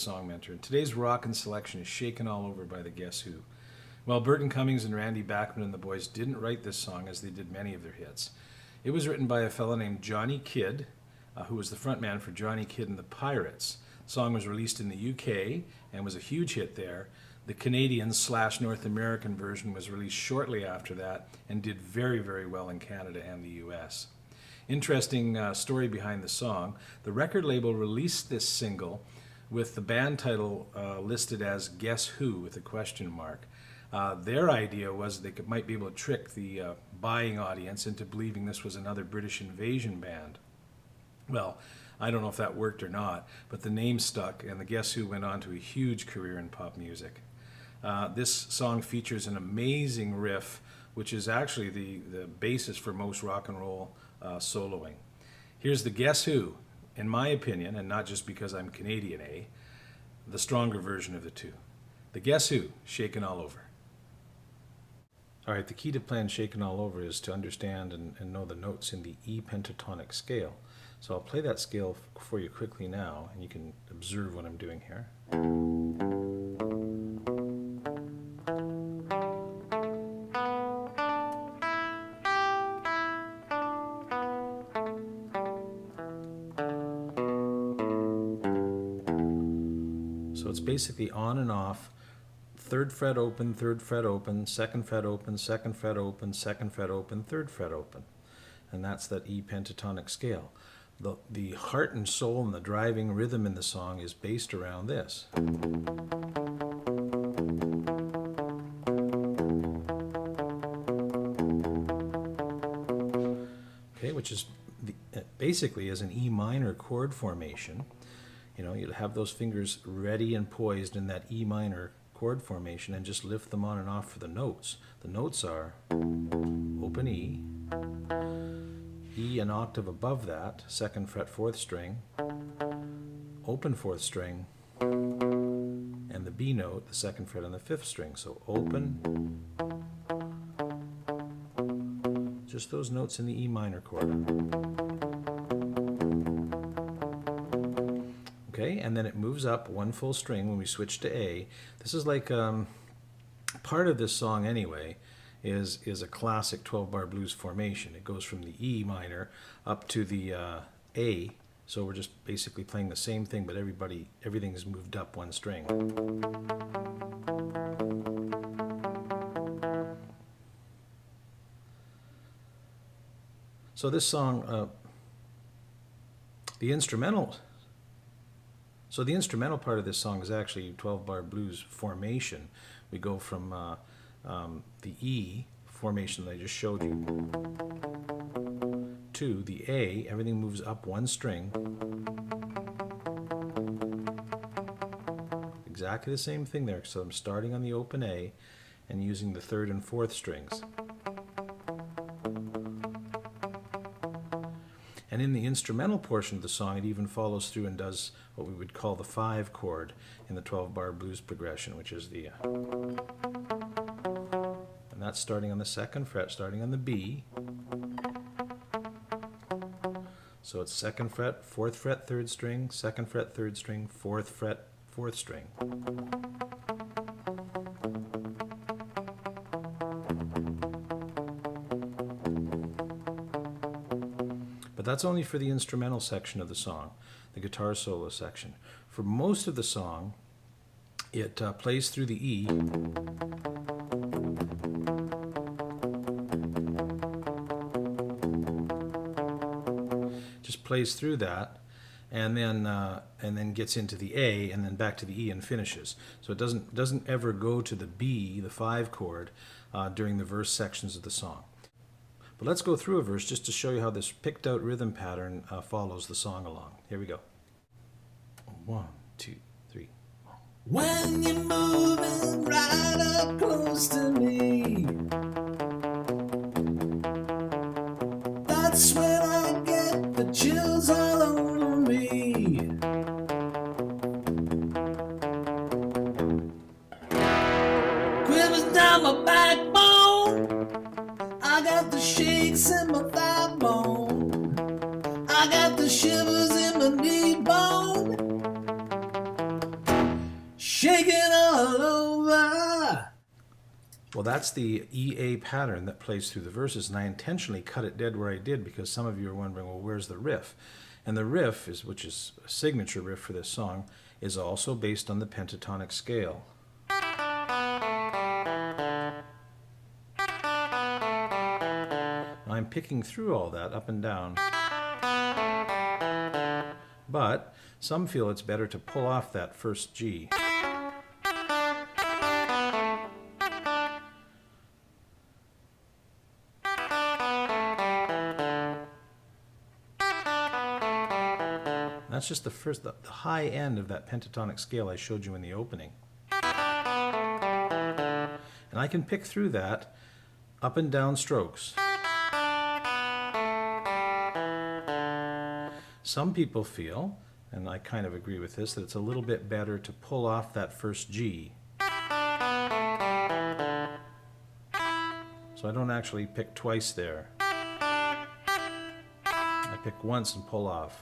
song mentor, and today's rockin' selection is Shakin' All Over by the Guess Who. Well, Burton Cummings and Randy Bachman and the Boys didn't write this song as they did many of their hits. It was written by a fellow named Johnny Kidd, who was the frontman for Johnny Kidd and the Pirates. The song was released in the UK and was a huge hit there. The Canadian/North American version was released shortly after that and did very, very well in Canada and the US. Interesting story behind the song. The record label released this single with the band title listed as Guess Who with a question mark. Their idea was they might be able to trick the buying audience into believing this was another British invasion band. Well, I don't know if that worked or not, but the name stuck, and the Guess Who went on to a huge career in pop music. This song features an amazing riff, which is actually the basis for most rock and roll soloing. Here's the Guess Who, in my opinion, and not just because I'm Canadian, the stronger version of the two. The Guess Who, Shakin' All Over. All right, the key to playing Shakin' All Over is to understand and know the notes in the E pentatonic scale. So I'll play that scale for you quickly now, and you can observe what I'm doing here. So it's basically on and off, 3rd fret open, 3rd fret open, 2nd fret open, 2nd fret open, 2nd fret open, 3rd fret open. And that's that E pentatonic scale. The heart and soul and the driving rhythm in the song is based around this. Okay, which is basically as an E minor chord formation. You know, you'll have those fingers ready and poised in that E minor chord formation and just lift them on and off for the notes. The notes are open E, E an octave above that, 2nd fret 4th string, open 4th string, and the B note, the 2nd fret on the 5th string. So open, just those notes in the E minor chord. Okay, and then it moves up one full string when we switch to A. This is like part of this song anyway is a classic 12-bar blues formation. It goes from the E minor up to the A. So we're just basically playing the same thing, but everything's moved up one string. So this song, the instrumental part of this song is actually 12-bar blues formation. We go from the E formation that I just showed you to the A. Everything moves up one string. Exactly the same thing there. So I'm starting on the open A and using the 3rd and 4th strings. And in the instrumental portion of the song, it even follows through and does what we would call the 5 chord in the 12-bar blues progression, which is the... and that's starting on the 2nd fret, starting on the B. So it's 2nd fret, 4th fret, 3rd string, 2nd fret, 3rd string, 4th fret, 4th string. But that's only for the instrumental section of the song, the guitar solo section. For most of the song, it plays through the E. Just plays through that, and then gets into the A, and then back to the E and finishes. So it doesn't ever go to the B, the 5 chord, during the verse sections of the song. But let's go through a verse just to show you how this picked out rhythm pattern follows the song along. Here we go. 1, 2, 3. When you're moving right up close to me, that's when I get the chills all over me. Quivers down my backbone, I got the shakes in my thigh bone, I got the shivers in my knee bone. Well, that's the EA pattern that plays through the verses, and I intentionally cut it dead where I did because some of you are wondering, well, where's the riff? And the riff, which is a signature riff for this song, is also based on the pentatonic scale. I'm picking through all that up and down. But some feel it's better to pull off that first G. That's just the high end of that pentatonic scale I showed you in the opening. And I can pick through that up and down strokes. Some people feel, and I kind of agree with this, that it's a little bit better to pull off that first G. So I don't actually pick twice there. I pick once and pull off.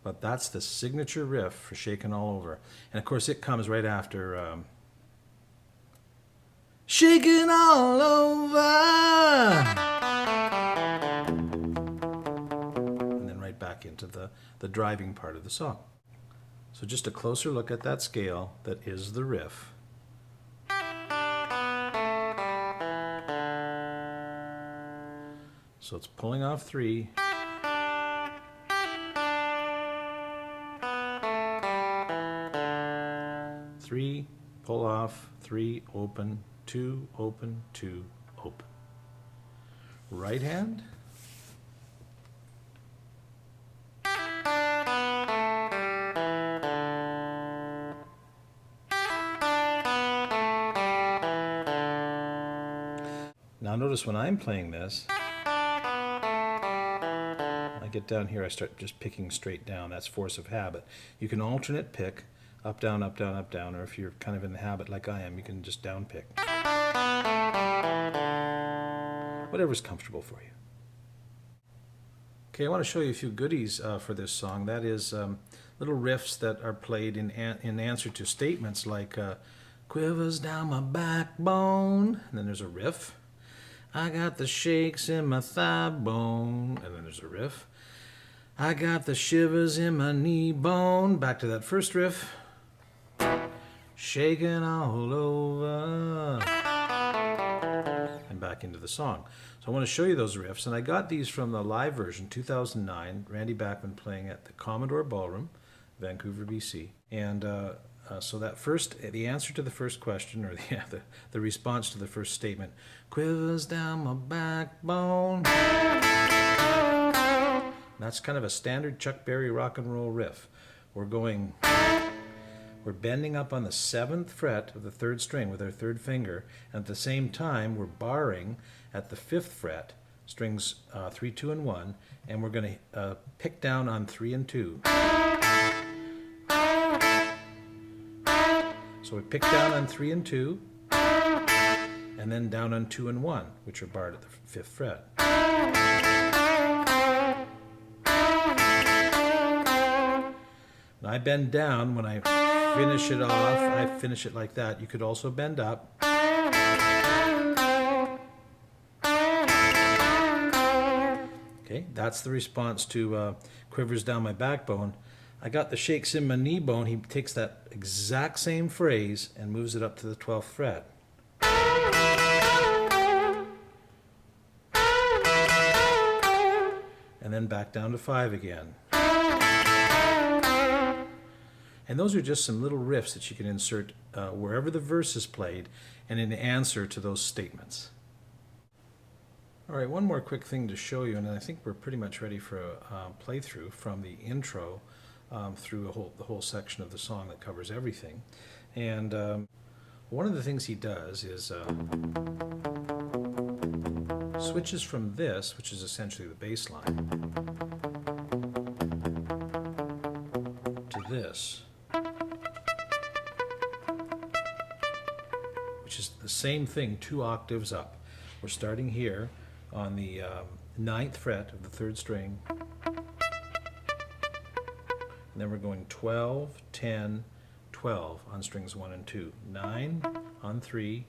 But that's the signature riff for Shakin' All Over. And of course it comes right after Shakin' All Over! And then right back into the driving part of the song. So just a closer look at that scale that is the riff. So it's pulling off 3. 3, pull off, 3, open, 2, open, 2, open. Right hand. Now notice when I'm playing this, I get down here, I start just picking straight down. That's force of habit. You can alternate pick. Up, down, up, down, up, down, or if you're kind of in the habit like I am, you can just down pick. Whatever's comfortable for you. Okay, I want to show you a few goodies for this song. That is little riffs that are played in answer to statements like quivers down my backbone, and then there's a riff. I got the shakes in my thigh bone, and then there's a riff. I got the shivers in my knee bone. Back to that first riff. Shaking all over, and back into the song. So I want to show you those riffs, and I got these from the live version, 2009, Randy Bachman playing at the Commodore Ballroom, Vancouver, BC. And so that the answer to the first question, or the response to the first statement, quivers down my backbone. That's kind of a standard Chuck Berry rock and roll riff. We're bending up on the 7th fret of the 3rd string with our 3rd finger, and at the same time we're barring at the 5th fret, strings 3, 2, and 1, and we're going to pick down on 3 and 2. So we pick down on 3 and 2, and then down on 2 and 1, which are barred at the 5th fret. And I bend down when I finish it off. I finish it like that. You could also bend up. Okay, that's the response to quivers down my backbone. I got the shakes in my knee bone. He takes that exact same phrase and moves it up to the 12th fret. And then back down to 5 again. And those are just some little riffs that you can insert wherever the verse is played and in answer to those statements. All right, one more quick thing to show you, and I think we're pretty much ready for a playthrough from the intro through the whole section of the song that covers everything. And one of the things he does is switches from this, which is essentially the bass line, to this, which is the same thing 2 octaves up. We're starting here on the 9th fret of the 3rd string, and then we're going 12, 10, 12 on strings 1 and 2, 9 on 3.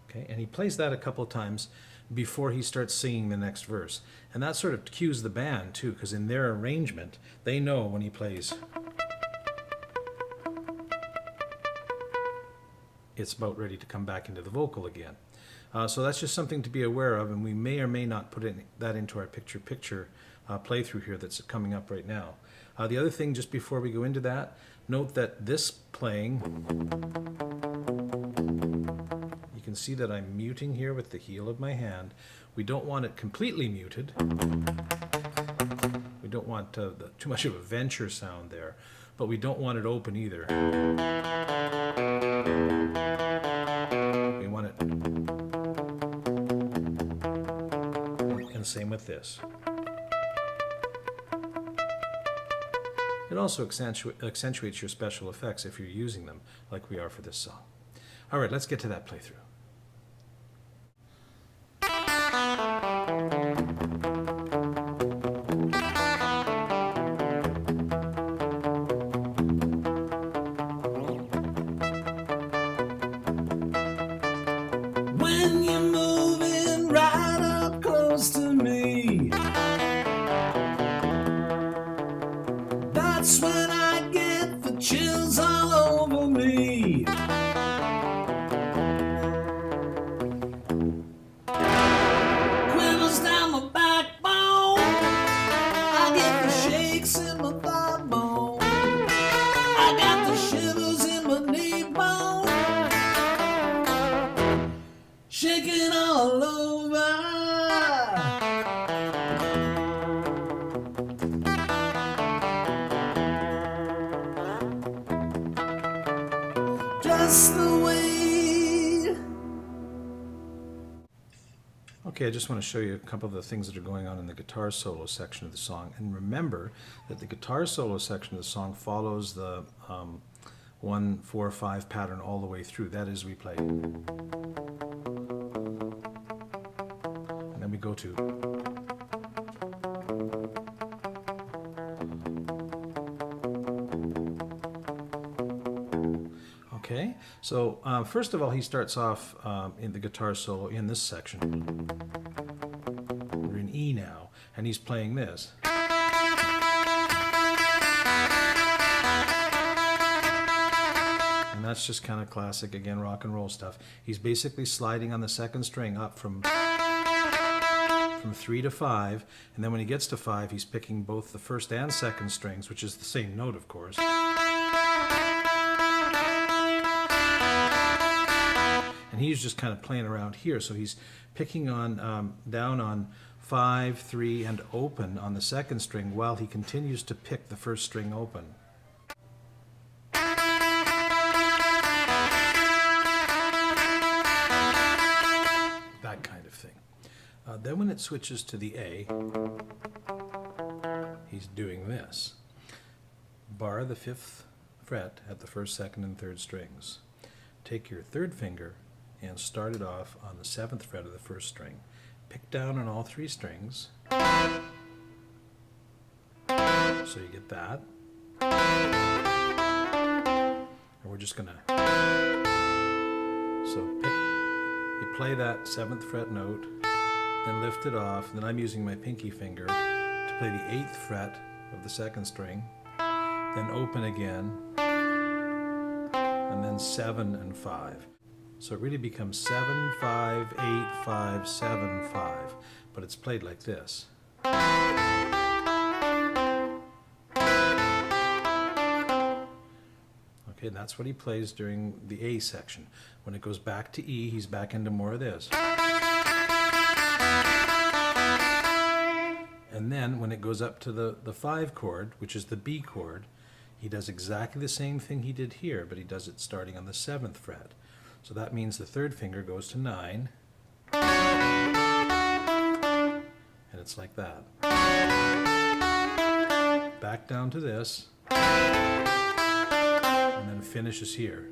Okay, and he plays that a couple of times before he starts singing the next verse. And that sort of cues the band too, because in their arrangement, they know when he plays, it's about ready to come back into the vocal again. So that's just something to be aware of, and we may or may not put that into our picture-picture playthrough here that's coming up right now. The other thing, just before we go into that, note that this playing, you can see that I'm muting here with the heel of my hand. We don't want it completely muted. We don't want too much of a venture sound there, but we don't want it open either. We want it, and same with this. It also accentuates your special effects if you're using them, like we are for this song. All right, let's get to that playthrough. When you're moving right up close to me, that's when I get the chills all over me. Quivers down my backbone, I get the shakes in my thigh bone, I got the shivers in my knee bone, shaking all over. Just the way. Okay, I just want to show you a couple of the things that are going on in the guitar solo section of the song. And remember that the guitar solo section of the song follows the 1, 4, 5 pattern all the way through. That is, we play. And then we go to. Okay, so first of all, he starts off in the guitar solo in this section. We're in E now, and he's playing this. And that's just kind of classic, again, rock and roll stuff. He's basically sliding on the second string up from 3 to 5, and then when he gets to 5, he's picking both the first and second strings, which is the same note, of course. And he's just kind of playing around here, so he's picking on down on 5, 3, and open on the second string while he continues to pick the first string open. That kind of thing. Then when it switches to the A, he's doing this. Bar the 5th fret at the 1st, 2nd, and 3rd strings. Take your 3rd finger and start it off on the 7th fret of the 1st string. Pick down on all 3 strings. So you get that. And we're just gonna, you play that 7th fret note, then lift it off, and then I'm using my pinky finger to play the 8th fret of the 2nd string, then open again, and then 7 and 5. So it really becomes 7, 5, 8, 5, 7, 5, but it's played like this. Okay, and that's what he plays during the A section. When it goes back to E, he's back into more of this. And then when it goes up to the 5 chord, which is the B chord, he does exactly the same thing he did here, but he does it starting on the 7th fret. So that means the 3rd finger goes to 9, and it's like that. Back down to this, and then finishes here.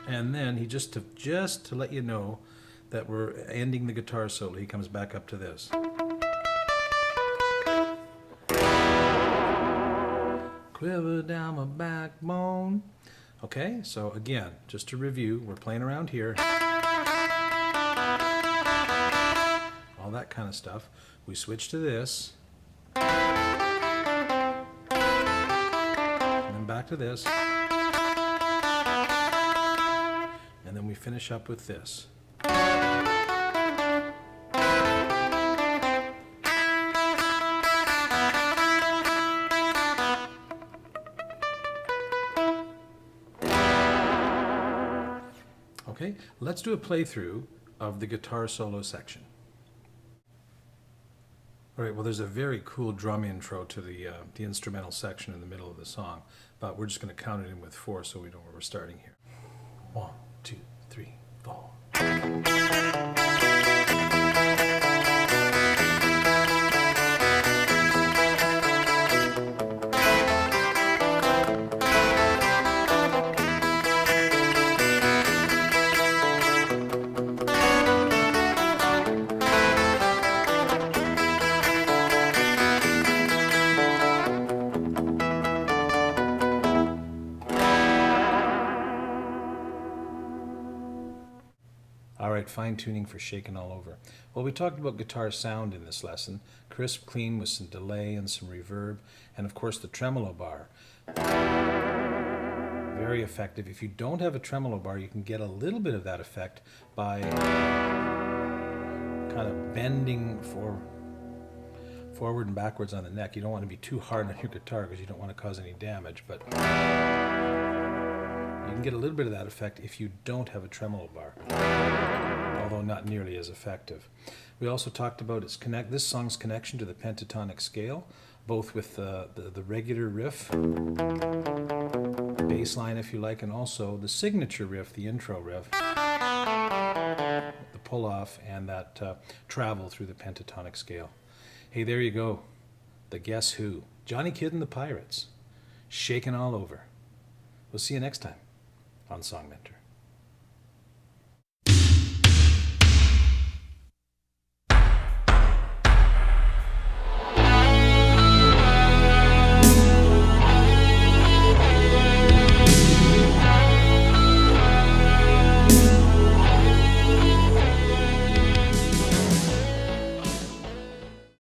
And then he just to let you know that we're ending the guitar solo, he comes back up to this. quiver down my backbone. Okay, so again, just to review, we're playing around here. All that kind of stuff. We switch to this. And then back to this. And then we finish up with this. Okay, let's do a playthrough of the guitar solo section. All right, well, there's a very cool drum intro to the instrumental section in the middle of the song, but we're just going to count it in with 4 so we know where we're starting here. 1, 2, 3, 4. All right, fine tuning for Shakin' All Over. Well, we talked about guitar sound in this lesson. Crisp, clean with some delay and some reverb, and of course the tremolo bar. Very effective. If you don't have a tremolo bar, you can get a little bit of that effect by kind of bending forward and backwards on the neck. You don't want to be too hard on your guitar because you don't want to cause any damage, but you can get a little bit of that effect if you don't have a tremolo bar, although not nearly as effective. We also talked about this song's connection to the pentatonic scale, both with the regular riff, bass line if you like, and also the signature riff, the intro riff, the pull-off, and that travel through the pentatonic scale. Hey, there you go. The Guess Who. Johnny Kidd and the Pirates. Shakin' All Over. We'll see you next time on Song Mentor.